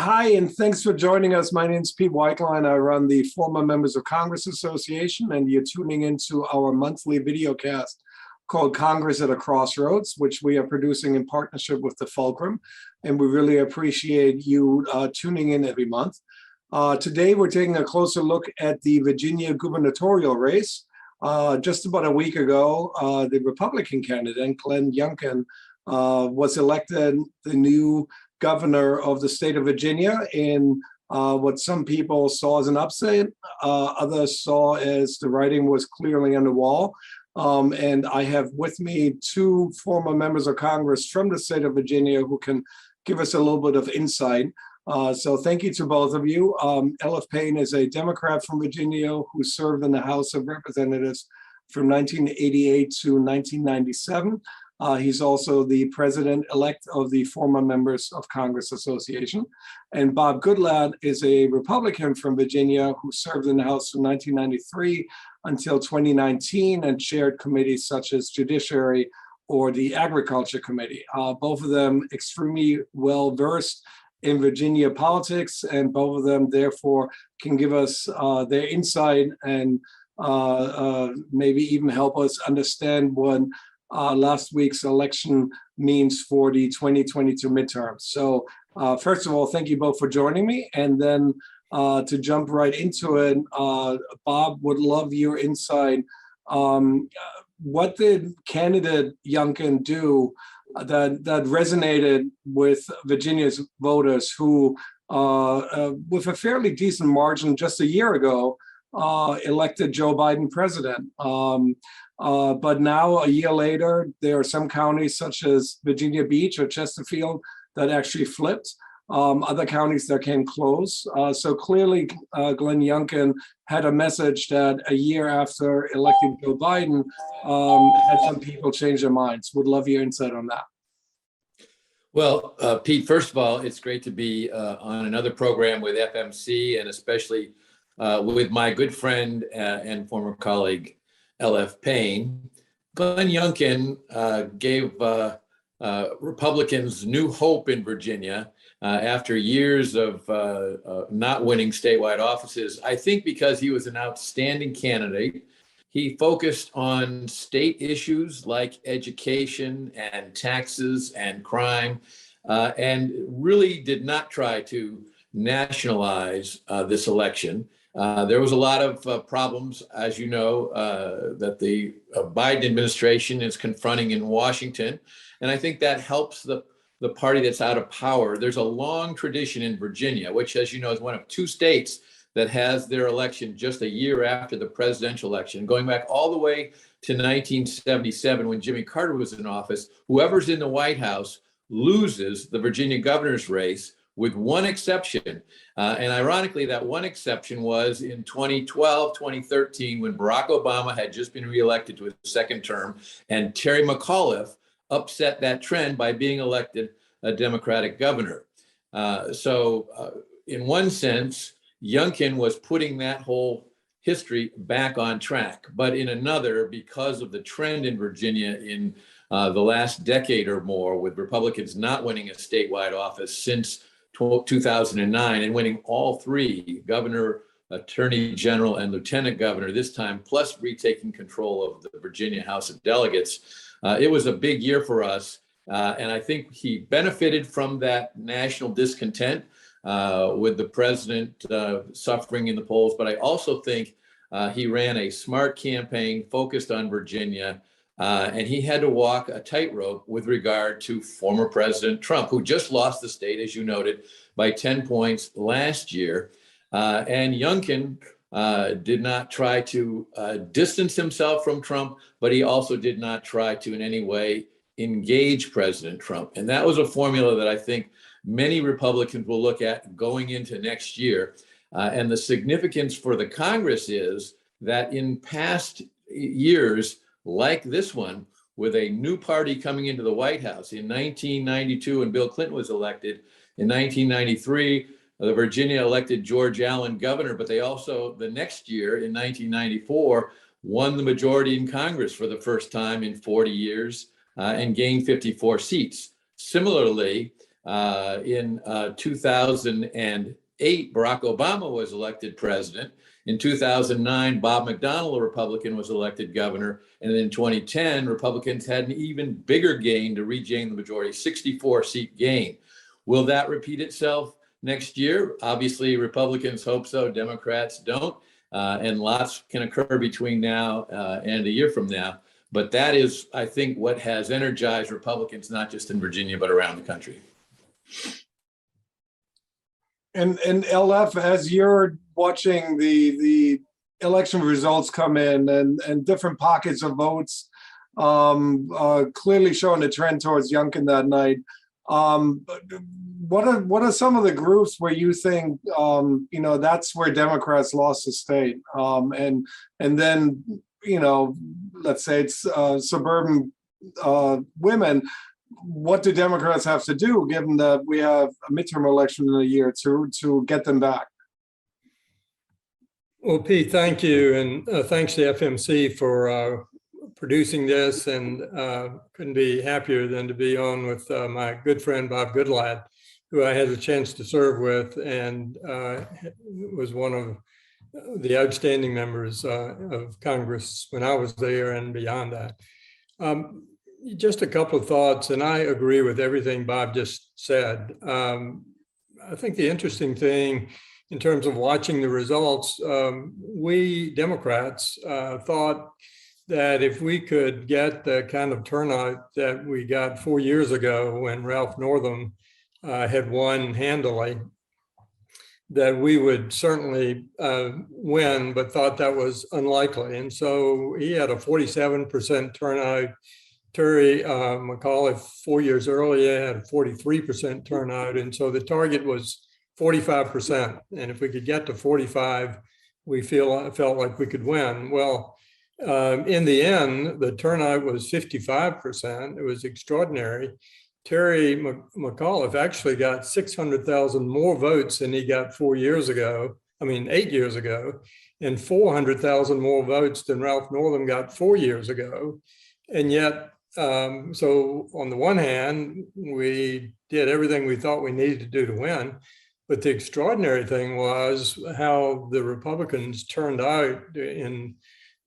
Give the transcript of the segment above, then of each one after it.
Hi, and thanks for joining us. My name is Pete Weichlein. I run the Former Members of Congress Association, and you're tuning into our monthly video cast called Congress at a Crossroads, which we are producing in partnership with the Fulcrum. And we really appreciate you tuning in every month. Today, we're taking a closer look at the Virginia gubernatorial race. Just about a week ago, the Republican candidate, Glenn Youngkin, was elected the new governor of the state of Virginia in what some people saw as an upset, others saw as the writing was clearly on the wall. And I have with me two former members of Congress from the state of Virginia who can give us a little bit of insight. So thank you to both of you. Payne is a Democrat from Virginia who served in the House of Representatives from 1988 to 1997. He's also the president-elect of the Former Members of Congress Association. And Bob Goodlatte is a Republican from Virginia who served in the House from 1993 until 2019 and chaired committees such as Judiciary or the Agriculture Committee. Both of them extremely well-versed in Virginia politics, and both of them therefore can give us their insight and maybe even help us understand what last week's election means for the 2022 midterms. So first of all, thank you both for joining me. And then to jump right into it, Bob, would love your insight. What did candidate Youngkin do that resonated with Virginia's voters who, with a fairly decent margin just a year ago, elected Joe Biden president? But now, a year later, there are some counties such as Virginia Beach or Chesterfield that actually flipped. Other counties that came close. So clearly, Glenn Youngkin had a message that a year after electing Joe Biden, had some people change their minds. Would love your insight on that. Well, Pete, first of all, it's great to be on another program with FMC, and especially with my good friend and former colleague, Payne. Glenn Youngkin gave Republicans new hope in Virginia after years of not winning statewide offices. I think because he was an outstanding candidate. He focused on state issues like education and taxes and crime, and really did not try to nationalize this election. There was a lot of problems, as you know, that the Biden administration is confronting in Washington. And I think that helps the party that's out of power. There's a long tradition in Virginia, which, as you know, is one of two states that has their election just a year after the presidential election, going back all the way to 1977 when Jimmy Carter was in office. Whoever's in the White House loses the Virginia governor's race, with one exception. And ironically, that one exception was in 2012, 2013, when Barack Obama had just been reelected to his second term, and Terry McAuliffe upset that trend by being elected a Democratic governor. So in one sense, Youngkin was putting that whole history back on track. But in another, because of the trend in Virginia in the last decade or more, with Republicans not winning a statewide office since 2009 and winning all three, governor, attorney general, and lieutenant governor this time, plus retaking control of the Virginia House of Delegates. It was a big year for us. And I think he benefited from that national discontent with the president suffering in the polls. But I also think he ran a smart campaign focused on Virginia. And he had to walk a tightrope with regard to former President Trump, who just lost the state, as you noted, by 10 points last year. And Youngkin did not try to distance himself from Trump, but he also did not try to in any way engage President Trump. And that was a formula that I think many Republicans will look at going into next year. And the significance for the Congress is that in past years, like this one, with a new party coming into the White House in 1992 when Bill Clinton was elected, in 1993, Virginia elected George Allen governor, but they also, the next year in 1994, won the majority in Congress for the first time in 40 years and gained 54 seats. Similarly, In 2008, Barack Obama was elected president. In 2009, Bob McDonnell, a Republican, was elected governor. And in 2010, Republicans had an even bigger gain to regain the majority, 64-seat gain. Will that repeat itself next year? Obviously, Republicans hope so, Democrats don't. And lots can occur between now and a year from now. But that is, I think, what has energized Republicans, not just in Virginia, but around the country. And LF, as you're watching the election results come in and different pockets of votes clearly showing a trend towards Youngkin that night, what are some of the groups where you think that's where Democrats lost the state, and then let's say it's suburban women. What do Democrats have to do, given that we have a midterm election in a year, to get them back? Well, Pete, thank you, and thanks to FMC for producing this, and couldn't be happier than to be on with my good friend Bob Goodlatte, who I had the chance to serve with, and was one of the outstanding members of Congress when I was there and beyond that. Just a couple of thoughts, and I agree with everything Bob just said. I think the interesting thing in terms of watching the results, we Democrats thought that if we could get the kind of turnout that we got 4 years ago when Ralph Northam had won handily, that we would certainly win, but thought that was unlikely. And so he had a 47% turnout. Terry McAuliffe 4 years earlier had a 43% turnout. And so the target was 45%. And if we could get to 45, we felt like we could win. Well, in the end, the turnout was 55%. It was extraordinary. Terry McAuliffe actually got 600,000 more votes than he got 8 years ago, and 400,000 more votes than Ralph Northam got 4 years ago. And yet, so on the one hand, we did everything we thought we needed to do to win. But the extraordinary thing was how the Republicans turned out in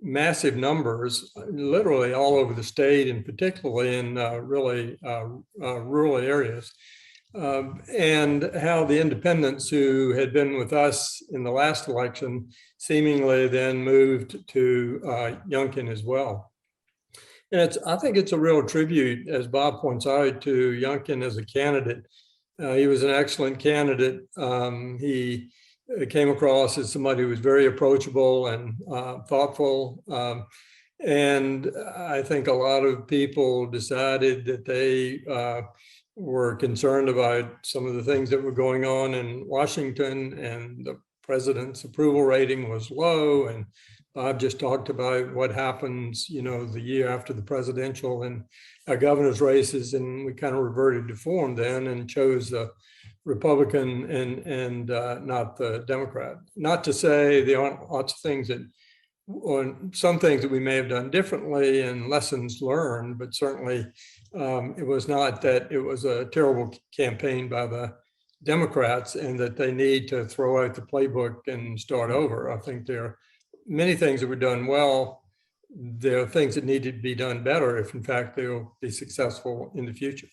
massive numbers, literally all over the state, and particularly in really rural areas. And how the independents who had been with us in the last election seemingly then moved to Youngkin as well. And I think it's a real tribute, as Bob points out, to Youngkin as a candidate. He was an excellent candidate. He came across as somebody who was very approachable and thoughtful. And I think a lot of people decided that they were concerned about some of the things that were going on in Washington, and the president's approval rating was low. And Bob just talked about what happens, the year after the presidential and governor's races, and we kind of reverted to form then and chose the Republican and not the Democrat. Not to say there aren't lots of things or some things that we may have done differently and lessons learned, but certainly it was not that it was a terrible campaign by the Democrats and that they need to throw out the playbook and start over. I think there are many things that were done well. There are things that need to be done better if, in fact, they'll be successful in the future.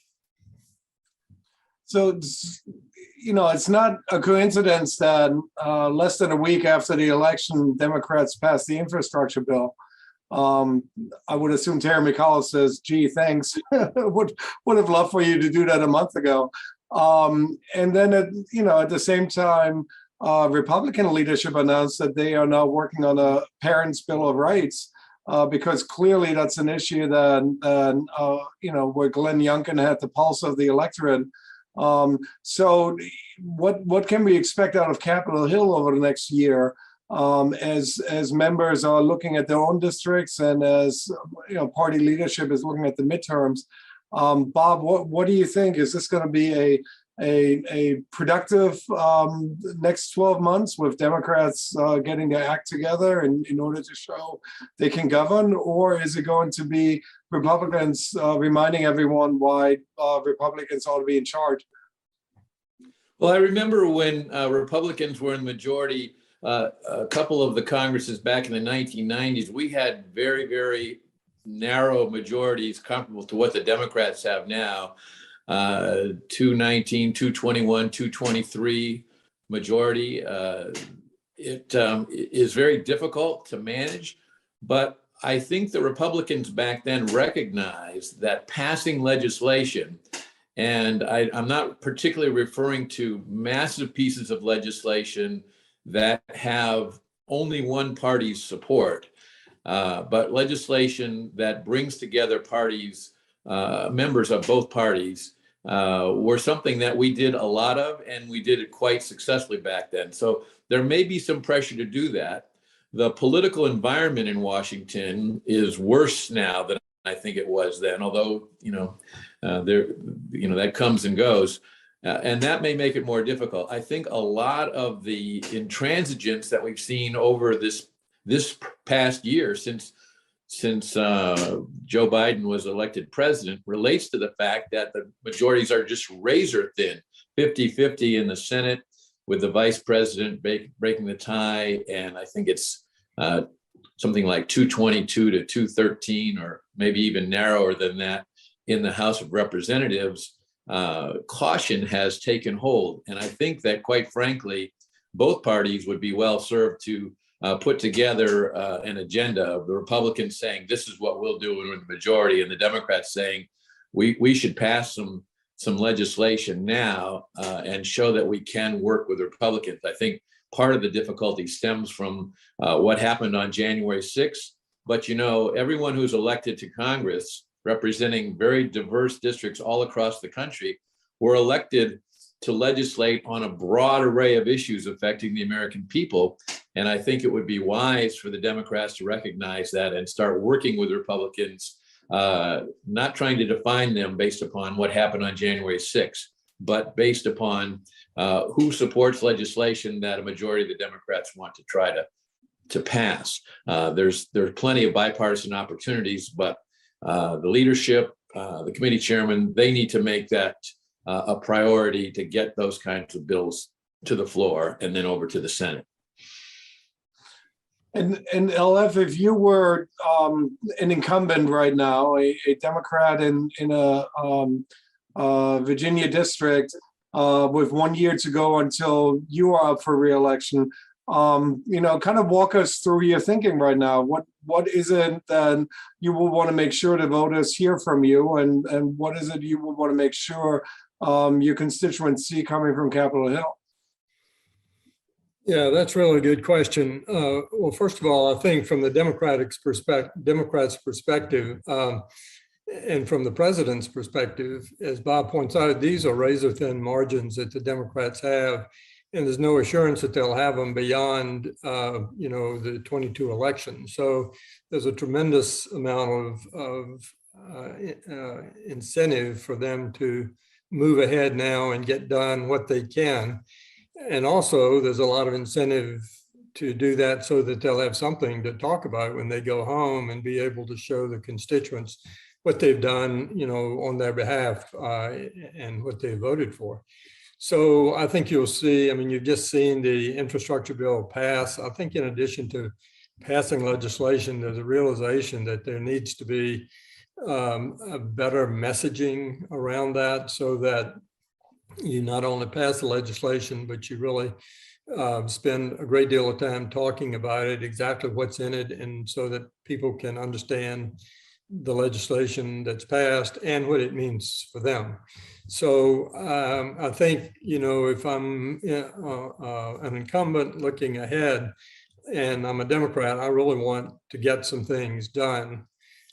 So, it's not a coincidence that less than a week after the election, Democrats passed the infrastructure bill. I would assume Terry McAuliffe says, gee, thanks. would have loved for you to do that a month ago. And then, at the same time, Republican leadership announced that they are now working on a Parents' Bill of Rights, because clearly that's an issue that, where Glenn Youngkin had the pulse of the electorate. So what can we expect out of Capitol Hill over the next year, as members are looking at their own districts and as party leadership is looking at the midterms? Bob, what do you think? Is this going to be a productive next 12 months with Democrats getting their act together in order to show they can govern? Or is it going to be Republicans reminding everyone why Republicans ought to be in charge? Well, I remember when Republicans were in the majority, a couple of the Congresses back in the 1990s, we had very, very narrow majorities comparable to what the Democrats have now. 219, 221, 223 majority. It is very difficult to manage, but I think the Republicans back then recognized that passing legislation, and I'm not particularly referring to massive pieces of legislation that have only one party's support, but legislation that brings together parties, members of both parties, were something that we did a lot of, and we did it quite successfully back then. So there may be some pressure to do that. The political environment in Washington is worse now than I think it was then, although, that comes and goes. And that may make it more difficult. I think a lot of the intransigence that we've seen over this past year since Joe Biden was elected president relates to the fact that the majorities are just razor thin, 50-50 in the Senate, with the vice president breaking the tie. And I think it's something like 222 to 213, or maybe even narrower than that in the House of Representatives. Caution has taken hold. And I think that, quite frankly, both parties would be well served to put together an agenda of the Republicans saying, this is what we'll do in the majority, and the Democrats saying, we should pass some legislation now and show that we can work with Republicans. I think part of the difficulty stems from what happened on January 6th. But, everyone who's elected to Congress, representing very diverse districts all across the country, were elected to legislate on a broad array of issues affecting the American people. And I think it would be wise for the Democrats to recognize that and start working with Republicans, not trying to define them based upon what happened on January 6th, but based upon who supports legislation that a majority of the Democrats want to try to pass. There's plenty of bipartisan opportunities, but the leadership, the committee chairman, they need to make that a priority to get those kinds of bills to the floor and then over to the Senate. And LF, if you were an incumbent right now, a Democrat in a Virginia district with 1 year to go until you are up for re-election, kind of walk us through your thinking right now. What is it that you will want to make sure the voters hear from you, and what is it you will want to make sure your constituents see coming from Capitol Hill? Yeah, that's really a good question. Well, first of all, I think from the Democrats' perspective, and from the president's perspective, as Bob points out, these are razor thin margins that the Democrats have, and there's no assurance that they'll have them beyond, the 22 election. So there's a tremendous amount of incentive for them to move ahead now and get done what they can. And also, there's a lot of incentive to do that so that they'll have something to talk about when they go home and be able to show the constituents what they've done, on their behalf and what they voted for. So I think you'll see, you've just seen the infrastructure bill pass. I think in addition to passing legislation, there's a realization that there needs to be a better messaging around that, so that you not only pass the legislation, but you really spend a great deal of time talking about it, exactly what's in it, and so that people can understand the legislation that's passed and what it means for them. So I think, if I'm an incumbent looking ahead and I'm a Democrat, I really want to get some things done.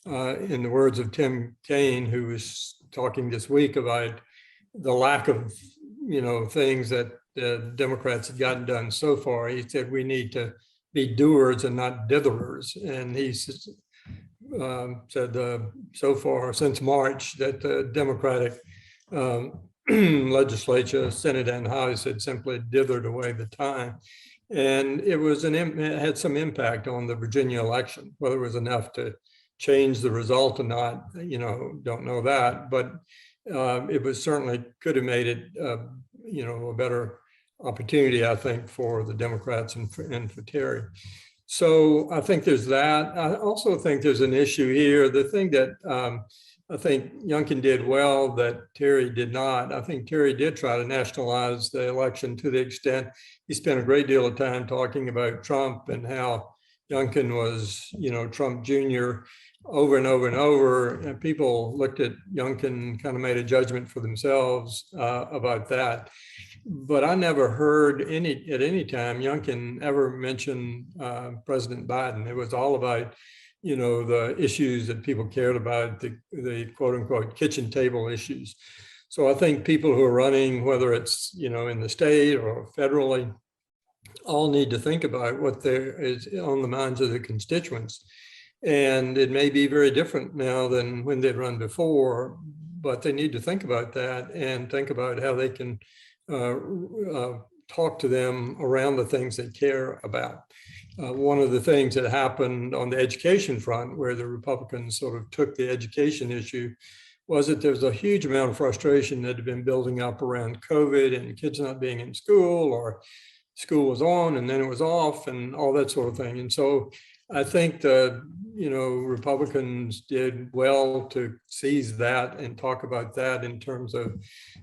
In the words of Tim Kaine, who was talking this week about the lack of, things that the Democrats have gotten done so far, he said we need to be doers and not ditherers. And he said so far since March that the Democratic legislature, Senate and House, had simply dithered away the time. And it had some impact on the Virginia election. Whether it was enough to change the result or not, don't know that, but it was certainly could have made it a better opportunity, I think, for the Democrats and for Terry. So I think there's that. I also think there's an issue here. The thing that I think Youngkin did well that Terry did not. I think Terry did try to nationalize the election to the extent he spent a great deal of time talking about Trump and how Youngkin was, Trump Jr. over and over and over. And people looked at Youngkin and kind of made a judgment for themselves about that. But I never heard at any time Youngkin ever mention President Biden. It was all about, the issues that people cared about, the quote unquote kitchen table issues. So I think people who are running, whether it's, in the state or federally, all need to think about what there is on the minds of the constituents. And it may be very different now than when they'd run before, but they need to think about that and think about how they can talk to them around the things they care about. One of the things that happened on the education front, where the Republicans sort of took the education issue, was that there's a huge amount of frustration that had been building up around COVID and kids not being in school, or school was on and then it was off and all that sort of thing. And so I think the Republicans did well to seize that and talk about that in terms of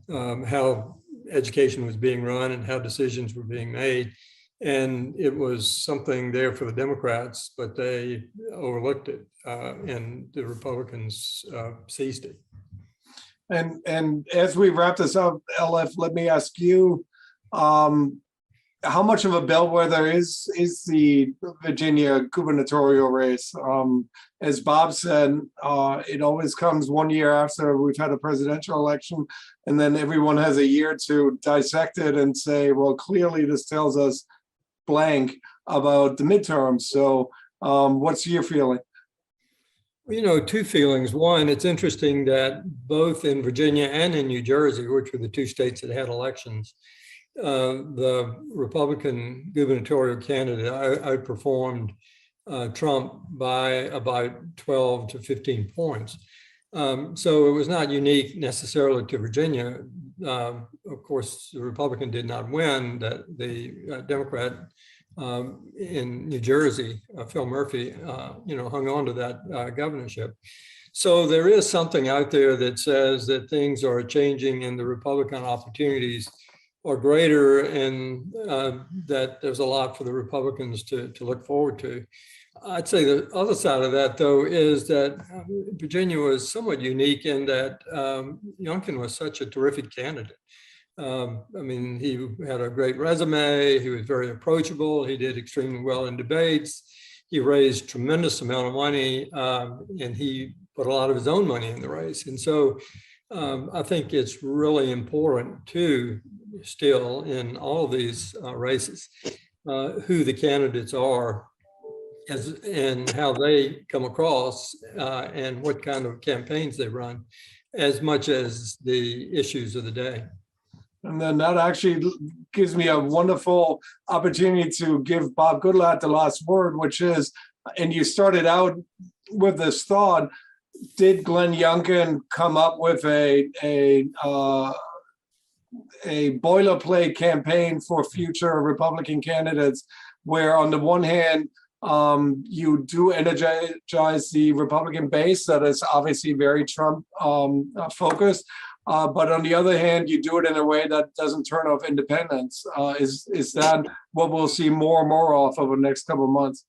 how education was being run and how decisions were being made. And it was something there for the Democrats, but they overlooked it, and the Republicans seized it. And as we wrap this up, LF, let me ask you, how much of a bellwether is the Virginia gubernatorial race? As Bob said, it always comes 1 year after we've had a presidential election, and then everyone has a year to dissect it and say, well, clearly this tells us blank about the midterms. So what's your feeling? Two feelings. One, it's interesting that both in Virginia and in New Jersey, which were the two states that had elections, the Republican gubernatorial candidate outperformed Trump by about 12 to 15 points. So it was not unique necessarily to Virginia. Of course, the Republican did not win. That the Democrat in New Jersey, Phil Murphy, hung on to that governorship. So there is something out there that says that things are changing and the Republican opportunities are greater, and that there's a lot for the Republicans to look forward to. I'd say the other side of that, though, is that Virginia was somewhat unique in that Youngkin was such a terrific candidate. He had a great resume. He was very approachable. He did extremely well in debates. He raised tremendous amount of money, and he put a lot of his own money in the race. And so I think it's really important too, still in all of these races, who the candidates are and how they come across and what kind of campaigns they run, as much as the issues of the day. And then that actually gives me a wonderful opportunity to give Bob Goodlatte the last word, which is, and you started out with this thought, did Glenn Youngkin come up with a boilerplate campaign for future Republican candidates, where on the one hand, you do energize the Republican base that is obviously very Trump focused, but on the other hand, you do it in a way that doesn't turn off independents. Is that what we'll see more and more of over the next couple of months?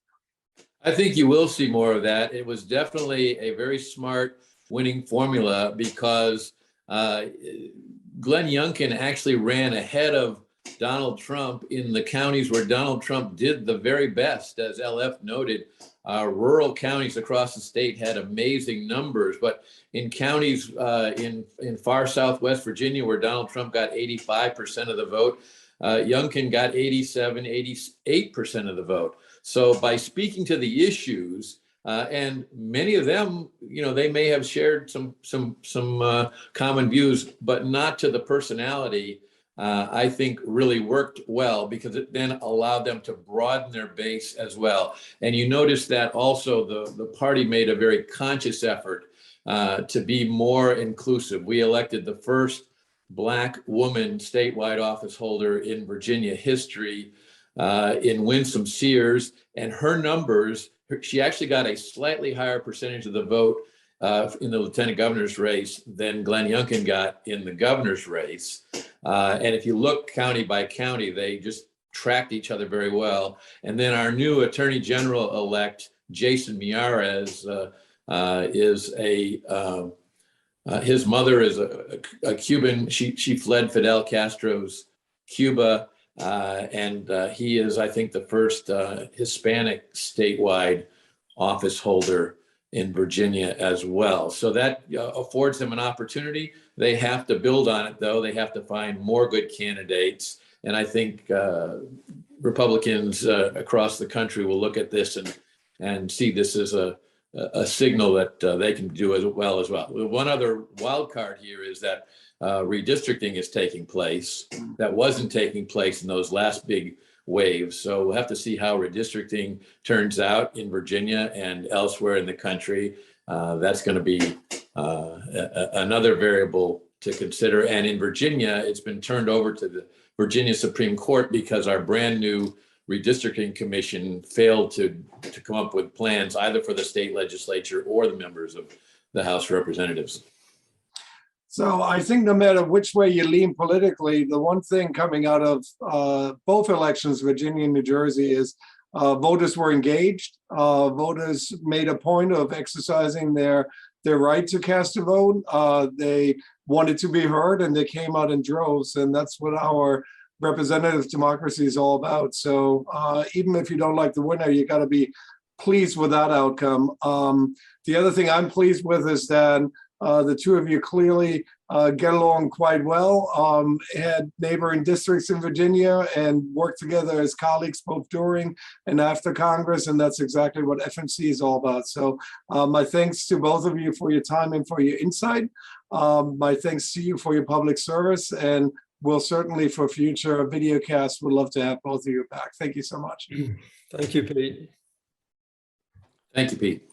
I think you will see more of that. It was definitely a very smart winning formula because Glenn Youngkin actually ran ahead of Donald Trump in the counties where Donald Trump did the very best. As LF noted, rural counties across the state had amazing numbers, but in counties in far southwest Virginia, where Donald Trump got 85% of the vote, Youngkin got 87, 88% of the vote. So by speaking to the issues, and many of them, they may have shared some common views, but not to the personality, I think really worked well, because it then allowed them to broaden their base as well. And you notice that also the party made a very conscious effort to be more inclusive. We elected the first Black woman statewide office holder in Virginia history, in Winsome Sears. And her numbers, she actually got a slightly higher percentage of the vote in the lieutenant governor's race than Glenn Youngkin got in the governor's race. And if you look county by county, they just tracked each other very well. And then our new Attorney General-elect, Jason Miyares, his mother is a Cuban. She fled Fidel Castro's Cuba, and he is, I think, the first Hispanic statewide office holder in Virginia as well. So that affords them an opportunity. They have to build on it, though. They have to find more good candidates. And I think Republicans across the country will look at this and see this as a signal that they can do as well. One other wild card here is that redistricting is taking place. That wasn't taking place in those last big waves. So we'll have to see how redistricting turns out in Virginia and elsewhere in the country. That's going to be another variable to consider. And in Virginia, it's been turned over to the Virginia Supreme Court because our brand new redistricting commission failed to come up with plans either for the state legislature or the members of the House of Representatives. So I think no matter which way you lean politically, the one thing coming out of both elections, Virginia and New Jersey, is voters were engaged. Voters made a point of exercising their right to cast a vote. They wanted to be heard, and they came out in droves, and that's what our representative democracy is all about. So even if you don't like the winner, you got to be pleased with that outcome. The other thing I'm pleased with is that the two of you clearly get along quite well, had neighboring districts in Virginia and worked together as colleagues both during and after Congress, and that's exactly what FMC is all about. So my thanks to both of you for your time and for your insight. My thanks to you for your public service, and we'll certainly for future video casts would love to have both of you back. Thank you so much. Thank you, Pete. Thank you, Pete.